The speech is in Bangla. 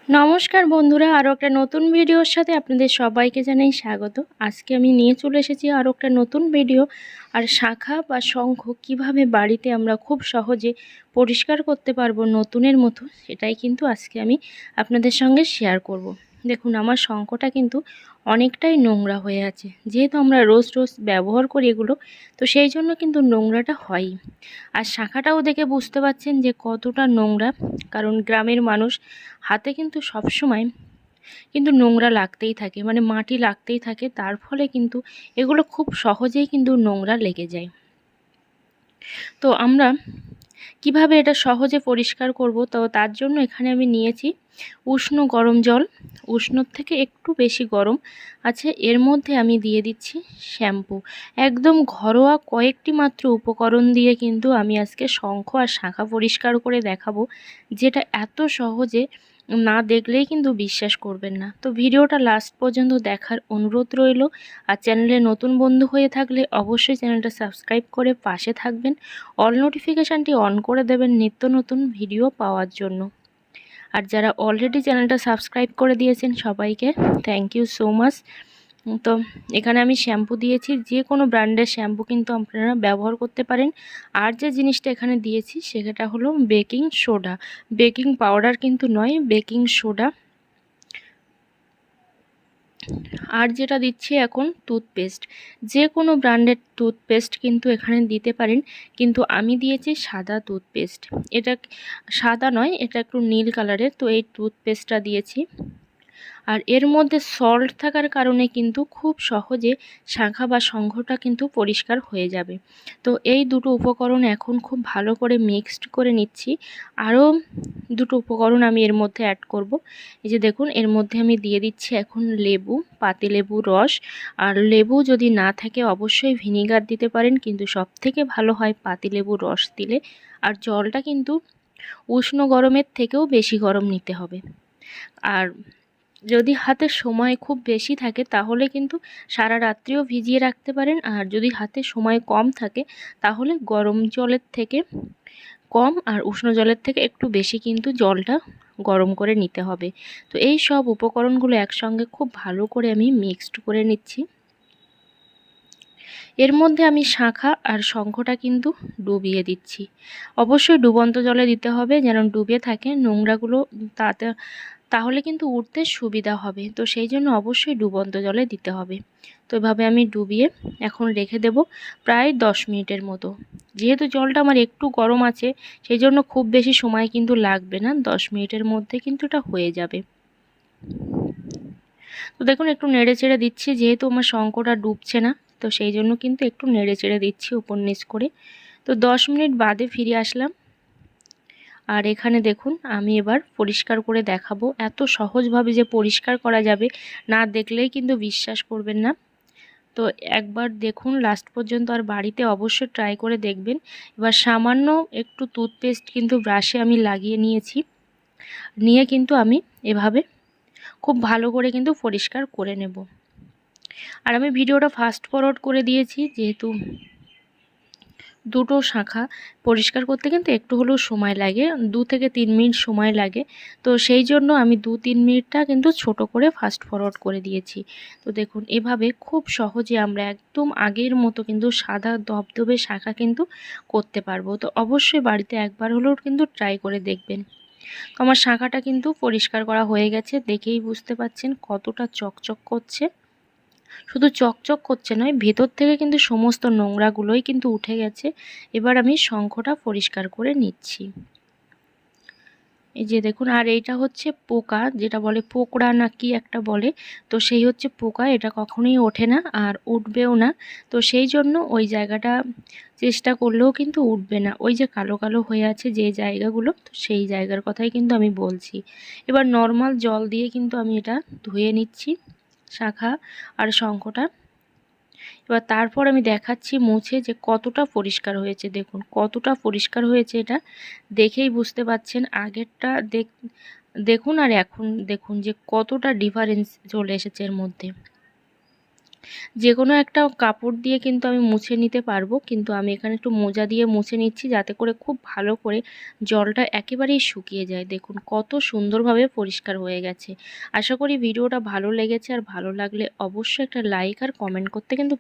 নমস্কার বন্ধুরা, আরও একটা নতুন ভিডিওর সাথে আপনাদের সবাইকে জানাই স্বাগত। আজকে আমি নিয়ে চলে এসেছি আরও একটা নতুন ভিডিও। আর শাঁখা বা শঙ্খ কিভাবে বাড়িতে আমরা খুব সহজে পরিষ্কার করতে পারবো নতুনের মতো, সেটাই কিন্তু আজকে আমি আপনাদের সঙ্গে শেয়ার করব। দেখুন, আমার শঙ্খটা কিন্তু অনেকটাই নোংরা হয়ে আছে। যেহেতু আমরা রোজ রোজ ব্যবহার করি এগুলো, তো সেই জন্য কিন্তু নোংরাটা হয়ই। আর শাঁখাটাও দেখে বুঝতে পারছেন যে কতটা নোংরা, কারণ গ্রামের মানুষ হাতে কিন্তু সবসময় কিন্তু নোংরা লাগতেই থাকে, মানে মাটি লাগতেই থাকে। তার ফলে কিন্তু এগুলো খুব সহজেই কিন্তু নোংরা লেগে যায়। তো আমরা কিভাবে এটা সহজে পরিষ্কার করব, তো তার জন্য এখানে আমি নিয়েছি উষ্ণ গরম জল। উষ্ণর থেকে একটু বেশি গরম আছে। এর মধ্যে আমি দিয়ে দিচ্ছি শ্যাম্পু। একদম ঘরোয়া কয়েকটি মাত্র উপকরণ দিয়ে কিন্তু আমি আজকে শঙ্খ আর শাঁখা পরিষ্কার করে দেখাবো, যেটা এত সহজে না দেখলেই কিন্তু বিশ্বাস করবেন না। তো ভিডিওটা লাস্ট পর্যন্ত দেখার অনুরোধ রইল। আর চ্যানেলে নতুন বন্ধু হয়ে থাকলে অবশ্যই চ্যানেলটা সাবস্ক্রাইব করে পাশে থাকবেন। অল নোটিফিকেশানটি অন করে দেবেন নিত্য নতুন ভিডিও পাওয়ার জন্য। আর যারা অলরেডি চ্যানেলটা সাবস্ক্রাইব করে দিয়েছেন সবাইকে থ্যাংক ইউ সো মাচ। তো এখানে আমি শ্যাম্পু দিয়েছি, যে কোনো ব্র্যান্ডের শ্যাম্পু কিন্তু আপনারা ব্যবহার করতে পারেন। আর যে জিনিসটা এখানে দিয়েছি সেটা হলো বেকিং সোডা। বেকিং পাউডার কিন্তু নয়, বেকিং সোডা। আর যেটা দিচ্ছি এখন টুথপেস্ট। যে কোনো ব্র্যান্ডের টুথপেস্ট কিন্তু এখানে দিতে পারেন, কিন্তু আমি দিয়েছি সাদা টুথপেস্ট। এটা সাদা নয়, এটা একটু নীল কালারের। তো এই টুথপেস্টটা দিয়েছি। আর এর মধ্যে সল্ট থাকার কারণে কিন্তু খুব সহজে শাঁখা বা শঙ্খটা কিন্তু পরিষ্কার হয়ে যাবে। তো এই দুটো উপকরণ এখন খুব ভালো করে মিক্সড করে নিচ্ছি। আরও দুটো উপকরণ আমি এর মধ্যে অ্যাড করব। এই যে দেখুন, এর মধ্যে আমি দিয়ে দিচ্ছি এখন লেবু, পাতিলেবু রস। আর লেবু যদি না থাকে অবশ্যই ভিনিগার দিতে পারেন, কিন্তু সবথেকে ভালো হয় পাতিলেবু রস দিলে। আর জলটা কিন্তু উষ্ণ গরমের থেকেও বেশি গরম নিতে হবে। আর যদি হাতে সময় খুব বেশি থাকে তাহলে কিন্তু সারা রাত্রিও ভিজিয়ে রাখতে পারেন। আর যদি হাতে সময় কম থাকে তাহলে গরম জলের থেকে কম আর উষ্ণ জলের থেকে একটু বেশি কিন্তু জলটা গরম করে নিতে হবে। তো এই সব উপকরণগুলো একসঙ্গে খুব ভালো করে আমি মিক্সড করে নিচ্ছি। এর মধ্যে আমি শাঁখা আর শঙ্খটা কিন্তু ডুবিয়ে দিচ্ছি। অবশ্যই ডুবন্ত জলে দিতে হবে, যেন ডুবে থাকে নোংরাগুলো, তাহলে কিন্তু উঠতে সুবিধা হবে। তো সেই জন্য অবশ্যই ডুবন্ত জলে দিতে হবে। তো এভাবে আমি ডুবিয়ে এখন রেখে দেব প্রায় 10 মিনিটের মতো। যেহেতু জলটা আমার একটু গরম আছে, সেই জন্য খুব বেশি সময় কিন্তু লাগবে না, 10 মিনিটের মধ্যে কিন্তু এটা হয়ে যাবে। তো দেখুন, একটু নেড়ে চেড়ে দিচ্ছি, যেহেতু আমার শঙ্খটা ডুবছে না, তো সেই জন্য কিন্তু একটু নেড়ে চেড়ে দিচ্ছি উপর নিচ করে। তো 10 মিনিট বাদে ফিরে আসলাম। আর এখানে দেখুন, আমি এবার পরিষ্কার করে দেখাবো। এত সহজভাবে যে পরিষ্কার করা যাবে না দেখলেই কিন্তু বিশ্বাস করবেন না। তো একবার দেখুন লাস্ট পর্যন্ত, আর বাড়িতে অবশ্যই ট্রাই করে দেখবেন। এবার সামান্য একটু টুথপেস্ট কিন্তু ব্রাশে আমি লাগিয়ে নিয়েছি, নিয়ে কিন্তু আমি এভাবে খুব ভালো করে কিন্তু পরিষ্কার করে নেব। আর আমি ভিডিওটা ফাস্ট ফরওয়ার্ড করে দিয়েছি, যেহেতু দুটো শাঁখা পরিষ্কার করতে কিন্তু একটু হলেও সময় লাগে, 2 থেকে 3 মিনিট সময় লাগে। তো সেই জন্য আমি 2-3 মিনিটটা কিন্তু ছোট করে ফাস্ট ফরওয়ার্ড করে দিয়েছি। তো দেখুন, এভাবে খুব সহজে আমরা একদম আগের মতো কিন্তু সাদা ধবধবে শাঁখা কিন্তু করতে পারবো। তো অবশ্যই বাড়িতে একবার হলেও কিন্তু ট্রাই করে দেখবেন। তো আমার শাঁখাটা কিন্তু পরিষ্কার করা হয়ে গেছে, দেখেই বুঝতে পাচ্ছেন কতটা চকচক করছে। শুধু চকচক করছে নয়, ভেতর থেকে কিন্তু সমস্ত নোংরাগুলোই কিন্তু উঠে গেছে। এবার আমি শঙ্খটা পরিষ্কার করে নিচ্ছি। এই যে দেখুন, আর এইটা হচ্ছে পোকা, যেটা বলে পোকড়া না কি একটা বলে, তো সেই হচ্ছে পোকা। এটা কখনোই ওঠে না আর উঠবেও না। তো সেই জন্য ওই জায়গাটা চেষ্টা করলেও কিন্তু উঠবে না। ওই যে কালো কালো হয়ে আছে যে জায়গাগুলো, তো সেই জায়গার কথাই কিন্তু আমি বলছি। এবার নর্মাল জল দিয়ে কিন্তু আমি এটা ধুয়ে নিচ্ছি, শাঁখা আর শঙ্খটা। এবার তারপর আমি দেখাচ্ছি মুছে যে কতটা পরিষ্কার হয়েছে। দেখুন কতটা পরিষ্কার হয়েছে, এটা দেখেই বুঝতে পাচ্ছেন। আগেরটা দেখুন আর এখন দেখুন যে কতটা ডিফারেন্স চলে এসেছে এর মধ্যে। যে কোনো একটা কাপড় দিয়ে কিন্তু আমি মুছে নিতে পারবো, কিন্তু আমি এখানে একটু মোজা দিয়ে মুছে নিচ্ছি যাতে করে খুব ভালো করে জলটা একেবারেই শুকিয়ে যায়। দেখুন কত সুন্দরভাবে পরিষ্কার হয়ে গেছে। আশা করি ভিডিওটা ভালো লেগেছে, আর ভালো লাগলে অবশ্যই একটা লাইক আর কমেন্ট করতে কিন্তু